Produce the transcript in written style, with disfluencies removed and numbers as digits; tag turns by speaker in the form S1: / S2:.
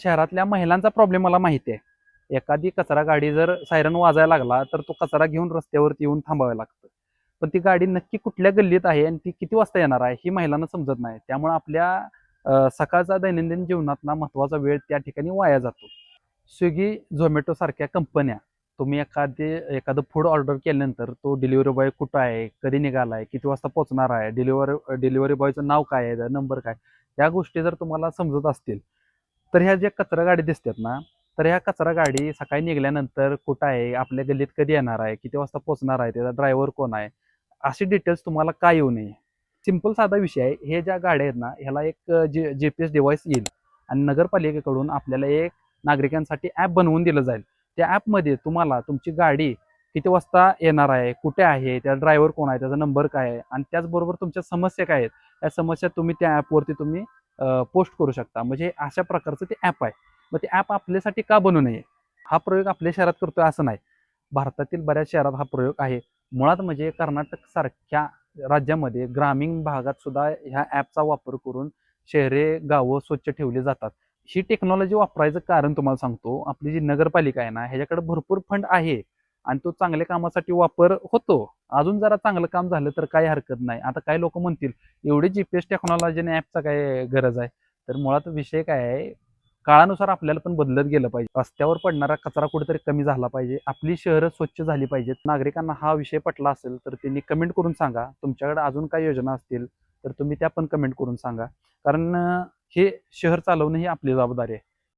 S1: शहरातल्या महिलांचा प्रॉब्लेम मला माहिती आहे. एखादी कचरा गाडी जर सायरन वाजायला लागला तर तो कचरा घेऊन रस्त्यावरती येऊन थांबावे लागतं. पण ती गाडी नक्की कुठल्या गल्लीत आहे आणि ती किती वाजता येणार आहे ही महिलांना समजत नाही. त्यामुळे आपल्या सकाळचा दैनंदिन जीवनातला महत्त्वाचा वेळ त्या ठिकाणी वाया जातो. स्विगी, झोमॅटो सारख्या कंपन्या तुम्ही एखादं फूड ऑर्डर केल्यानंतर तो डिलिव्हरी बॉय कुठं आहे, कधी निघाला आहे, किती वाजता पोहोचणार आहे, डिलिव्हरी बॉयचं नाव काय आहे, नंबर काय, या गोष्टी जर तुम्हाला समजत असतील तर ह्या ज्या कचरा गाडी दिसतात ना, तर ह्या कचरा गाडी सकाळी निघाल्यानंतर कुठं आहे, आपल्या गल्लीत कधी येणार आहे, किती वाजता पोहोचणार आहे, त्याचा ड्रायव्हर कोण आहे, अशी डिटेल्स तुम्हाला का येऊ नये. सिंपल साधा विषय आहे. हे ज्या गाड्या आहेत ना, ह्याला एक GPS डिव्हाइस येईल आणि नगरपालिकेकडून आपल्याला एक नागरिकांसाठी ॲप बनवून दिलं जाईल. त्या ॲपमध्ये तुम्हाला तुमची गाडी किती वाजता येणार आहे, कुठे आहे, त्या ड्रायव्हर कोण आहे, त्याचा नंबर काय आहे आणि त्याचबरोबर तुमच्या समस्या काय आहेत, त्या समस्या तुम्ही त्या ॲपवरती तुम्ही पोस्ट करू शकता. म्हणजे अशा प्रकारचं ते ॲप आहे. मग ते ॲप आपल्यासाठी का बनू नये? हा प्रयोग आपल्या शहरात करतोय असं नाही. भारतातील बऱ्याच शहरात हा प्रयोग आहे. मुळात म्हणजे कर्नाटक सारख्या राज्यामध्ये ग्रामीण भागात सुद्धा ह्या ॲपचा वापर करून शहरे, गावं स्वच्छ ठेवली जातात. ही टेक्नॉलॉजी वापरायचं कारण तुम्हाला सांगतो. आपली जी नगरपालिका आहे ना, ह्याच्याकडे भरपूर फंड आहे आणि तो चांगल्या कामासाठी वापर होतो. अजून जरा चांगलं काम झालं तर काही हरकत नाही. आता काही लोक म्हणतील, एवढी GPS टेक्नॉलॉजी आणि ॲपचा काय गरज आहे? तर मुळात विषय काय आहे, काळानुसार आपल्याला पण बदलत गेलं पाहिजे. रस्त्यावर पडणारा कचरा कुठेतरी कमी झाला पाहिजे. आपली शहरं स्वच्छ झाली पाहिजेत. नागरिकांना हा विषय पटला असेल तर त्यांनी कमेंट करून सांगा. तुमच्याकडे अजून काही योजना असतील तर तुम्ही त्या पण कमेंट करून सांगा. कारण हे शहर चालवणं ही आपली जबाबदारी आहे.